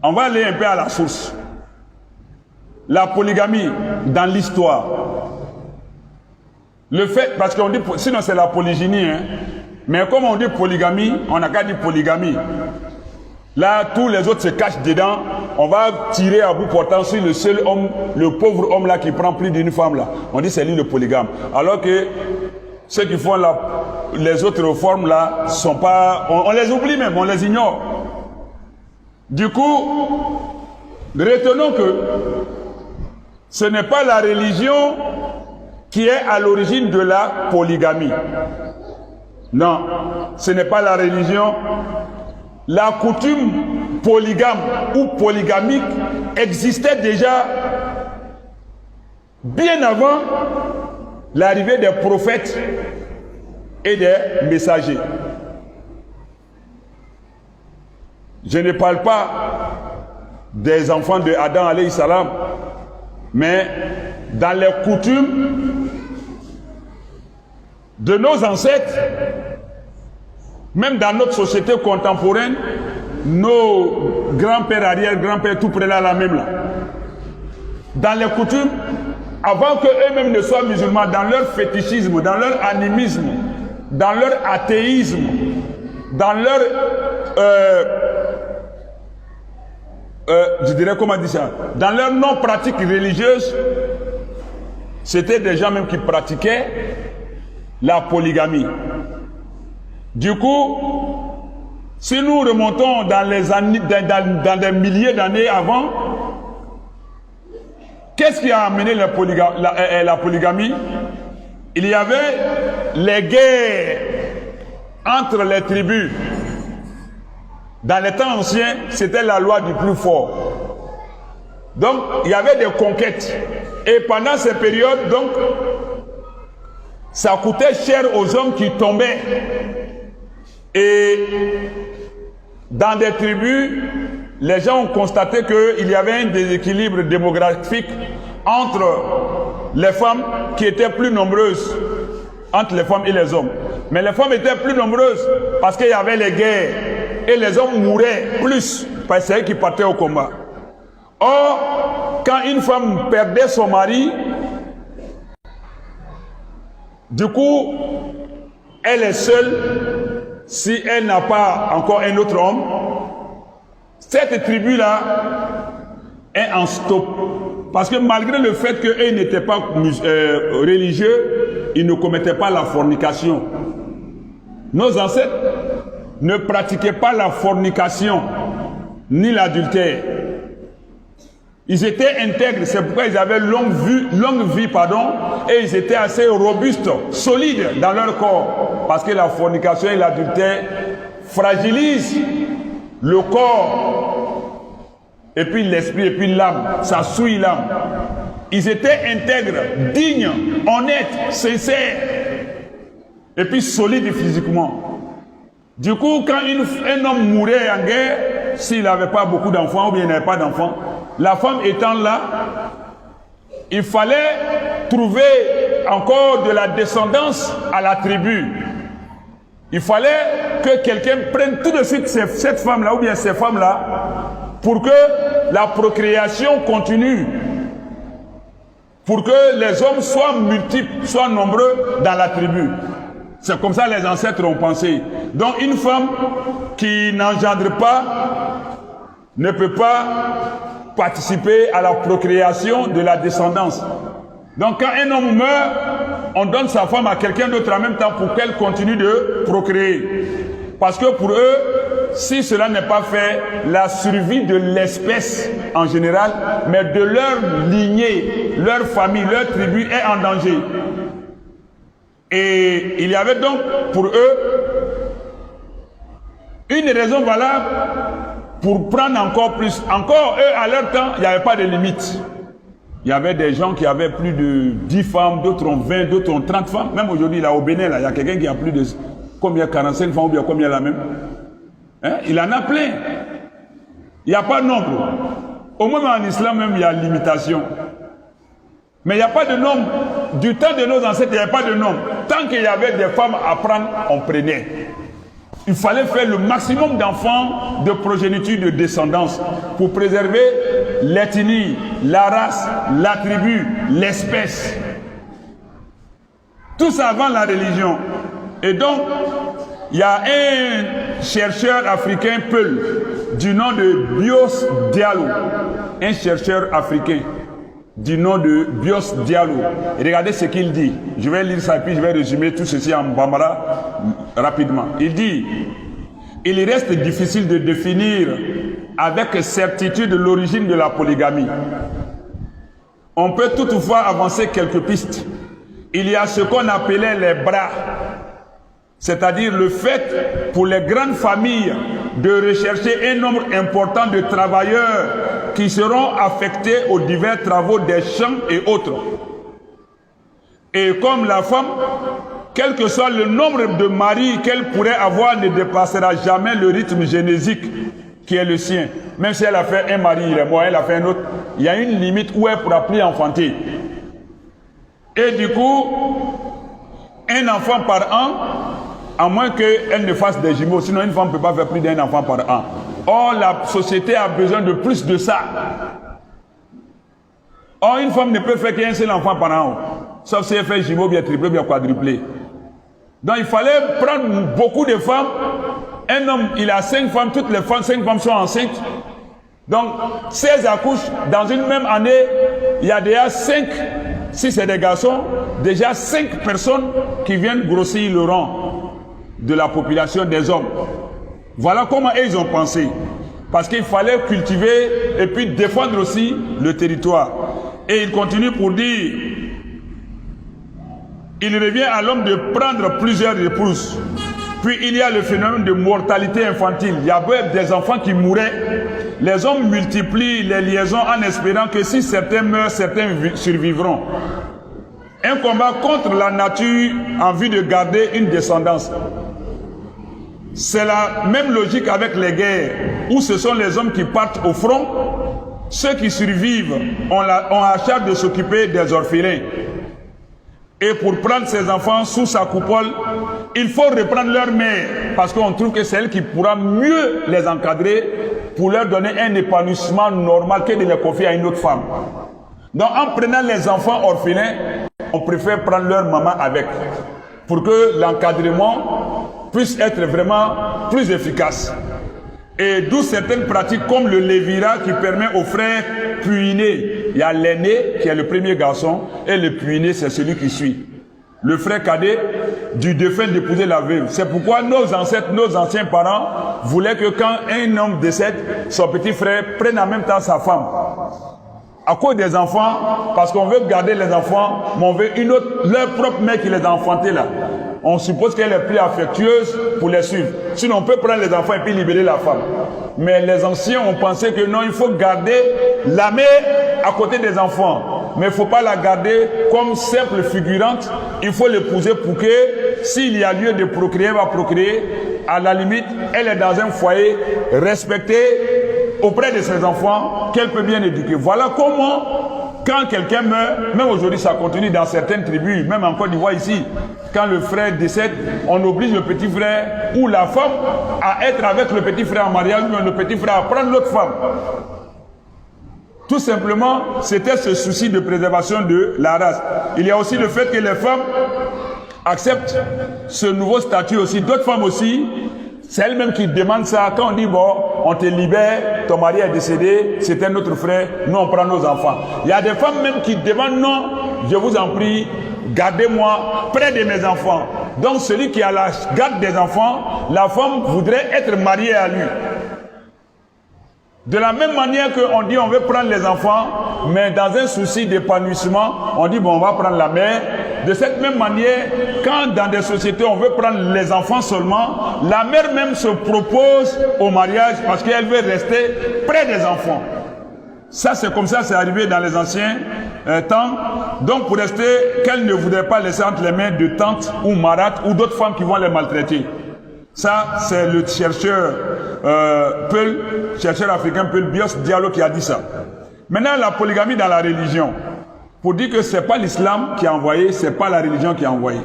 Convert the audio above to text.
On va aller un peu à la source. La polygamie dans l'histoire. Le fait, parce qu'on dit, sinon c'est la polygynie, hein. Mais comme on dit polygamie, on n'a qu'à dire polygamie. Là, tous les autres se cachent dedans. On va tirer à bout portant sur le seul homme, le pauvre homme là qui prend plus d'une femme là. On dit c'est lui le polygame. Alors que ceux qui font les autres réformes là sont pas, on les oublie même, on les ignore. Du coup, retenons que ce n'est pas la religion qui est à l'origine de la polygamie. Non, ce n'est pas la religion. La coutume polygame ou polygamique existait déjà bien avant l'arrivée des prophètes et des messagers. Je ne parle pas des enfants de Adam alayhi salam, mais dans les coutumes de nos ancêtres, même dans notre société contemporaine, nos grands-pères, arrière-grands-pères, tout près là, la même là. Dans les coutumes, avant qu'eux-mêmes ne soient musulmans, dans leur fétichisme, dans leur animisme, dans leur athéisme, dans leur... je dirais comment dire ça, dans leur non-pratique religieuse, c'était des gens même qui pratiquaient la polygamie. Du coup, si nous remontons dans les années, dans des milliers d'années avant, qu'est-ce qui a amené la polygamie? Il y avait les guerres entre les tribus. Dans les temps anciens, c'était la loi du plus fort. Donc, il y avait des conquêtes. Et pendant ces périodes, donc, ça coûtait cher aux hommes qui tombaient. Et dans des tribus, les gens ont constaté qu'il y avait un déséquilibre démographique entre les femmes qui étaient plus nombreuses, entre les femmes et les hommes. Mais les femmes étaient plus nombreuses parce qu'il y avait les guerres et les hommes mouraient plus parce que c'est eux qui partaient au combat. Or, quand une femme perdait son mari, du coup, elle est seule. Si elle n'a pas encore un autre homme, cette tribu-là est en stop. Parce que malgré le fait qu'eux n'étaient pas religieux, ils ne commettaient pas la fornication. Nos ancêtres ne pratiquaient pas la fornication, ni l'adultère. Ils étaient intègres, c'est pourquoi ils avaient longue vie, et ils étaient assez robustes, solides dans leur corps. Parce que la fornication et l'adultère fragilisent le corps, et puis l'esprit, et puis l'âme, ça souille l'âme. Ils étaient intègres, dignes, honnêtes, sincères, et puis solides physiquement. Du coup, quand un homme mourait en guerre, s'il n'avait pas beaucoup d'enfants, ou bien il n'avait pas d'enfants, la femme étant là, il fallait trouver encore de la descendance à la tribu. Il fallait que quelqu'un prenne tout de suite cette femme-là, ou bien ces femmes-là, pour que la procréation continue. Pour que les hommes soient multiples, soient nombreux dans la tribu. C'est comme ça que les ancêtres ont pensé. Donc une femme qui n'engendre pas ne peut pas participer à la procréation de la descendance. Donc quand un homme meurt, on donne sa femme à quelqu'un d'autre en même temps pour qu'elle continue de procréer. Parce que pour eux, si cela n'est pas fait, la survie de l'espèce en général, mais de leur lignée, leur famille, leur tribu est en danger. Et il y avait donc pour eux une raison valable pour prendre encore plus. Encore, eux, à leur temps, il n'y avait pas de limite. Il y avait des gens qui avaient plus de 10 femmes, d'autres ont 20, d'autres ont 30 femmes. Même aujourd'hui, là, au Bénin, là, il y a quelqu'un qui a plus de combien, 45 femmes ou bien combien la même. Hein? Il en a plein. Il n'y a pas de nombre. Au moins en islam, même, il y a limitation. Mais il n'y a pas de nombre. Du temps de nos ancêtres, il n'y avait pas de nombre. Tant qu'il y avait des femmes à prendre, on prenait. Il fallait faire le maximum d'enfants, de progéniture, de descendance pour préserver l'ethnie, la race, la tribu, l'espèce. Tout ça avant la religion. Et donc, il y a un chercheur africain, Peul, du nom de Bios Diallo. Un chercheur africain du nom de Bios Diallo. Et regardez ce qu'il dit. Je vais lire ça et puis je vais résumer tout ceci en bambara rapidement. Il dit, il reste difficile de définir avec certitude l'origine de la polygamie. On peut toutefois avancer quelques pistes. Il y a ce qu'on appelait les bras, c'est-à-dire le fait pour les grandes familles de rechercher un nombre important de travailleurs qui seront affectés aux divers travaux des champs et autres. Et comme la femme, quel que soit le nombre de maris qu'elle pourrait avoir, ne dépassera jamais le rythme génésique qui est le sien. Même si elle a fait un mari, il est mort, elle a fait un autre, il y a une limite où elle ne pourra plus enfanter. Et du coup, un enfant par an, à moins qu'elle ne fasse des jumeaux, sinon une femme ne peut pas faire plus d'un enfant par an. Or, la société a besoin de plus de ça. Or, une femme ne peut faire qu'un seul enfant par an, sauf si elle fait jumeau, bien triplé, bien quadruplé. Donc, il fallait prendre beaucoup de femmes. Un homme, il a 5 femmes, toutes les femmes, 5 femmes sont enceintes. Donc, 16 accouchent. Dans une même année, il y a déjà 5, si c'est des garçons, déjà 5 personnes qui viennent grossir le rang de la population des hommes. Voilà comment ils ont pensé. Parce qu'il fallait cultiver et puis défendre aussi le territoire. Et il continue pour dire, il revient à l'homme de prendre plusieurs épouses. Puis il y a le phénomène de mortalité infantile. Il y a des enfants qui mouraient. Les hommes multiplient les liaisons en espérant que si certains meurent, certains survivront. Un combat contre la nature en vue de garder une descendance. C'est la même logique avec les guerres, où ce sont les hommes qui partent au front. Ceux qui survivent ont à charge de s'occuper des orphelins. Et pour prendre ses enfants sous sa coupole, il faut reprendre leur mère, parce qu'on trouve que c'est elle qui pourra mieux les encadrer pour leur donner un épanouissement normal que de les confier à une autre femme. Donc en prenant les enfants orphelins, on préfère prendre leur maman avec, pour que l'encadrement puisse être vraiment plus efficace. Et d'où certaines pratiques comme le lévira qui permet aux frères puînés. Il y a l'aîné qui est le premier garçon et le puîné c'est celui qui suit. Le frère cadet du défunt d'épouser la veuve. C'est pourquoi nos ancêtres, nos anciens parents voulaient que quand un homme décède, son petit frère prenne en même temps sa femme. À cause des enfants, parce qu'on veut garder les enfants, mais on veut une autre, leur propre mère qui les a enfantés là. On suppose qu'elle est plus affectueuse pour les suivre. Sinon, on peut prendre les enfants et puis libérer la femme. Mais les anciens ont pensé que non, il faut garder la mère à côté des enfants. Mais il ne faut pas la garder comme simple figurante. Il faut l'épouser pour que, s'il y a lieu de procréer, elle va procréer. À la limite, elle est dans un foyer respecté auprès de ses enfants, qu'elle peut bien éduquer. Voilà comment, quand quelqu'un meurt, même aujourd'hui ça continue dans certaines tribus, même en Côte d'Ivoire ici, quand le frère décède, on oblige le petit frère ou la femme à être avec le petit frère en mariage, ou le petit frère à prendre l'autre femme. Tout simplement, c'était ce souci de préservation de la race. Il y a aussi le fait que les femmes acceptent ce nouveau statut aussi. D'autres femmes aussi, c'est elles-mêmes qui demandent ça. Quand on dit, bon, on te libère, ton mari est décédé, c'est un autre frère, nous on prend nos enfants. Il y a des femmes même qui demandent, non, je vous en prie, gardez-moi près de mes enfants. Donc celui qui a la garde des enfants, la femme voudrait être mariée à lui. De la même manière qu'on dit on veut prendre les enfants, mais dans un souci d'épanouissement, on dit bon on va prendre la mère. De cette même manière, quand dans des sociétés on veut prendre les enfants seulement, la mère même se propose au mariage parce qu'elle veut rester près des enfants. Ça c'est comme ça, c'est arrivé dans les anciens temps. Donc pour rester, qu'elle ne voudrait pas laisser entre les mains de tantes ou marates ou d'autres femmes qui vont les maltraiter. Ça, c'est le chercheur Peul, chercheur africain Peul Bios Diallo qui a dit ça. Maintenant, la polygamie dans la religion. Pour dire que ce n'est pas l'islam qui a envoyé, ce n'est pas la religion qui a envoyé.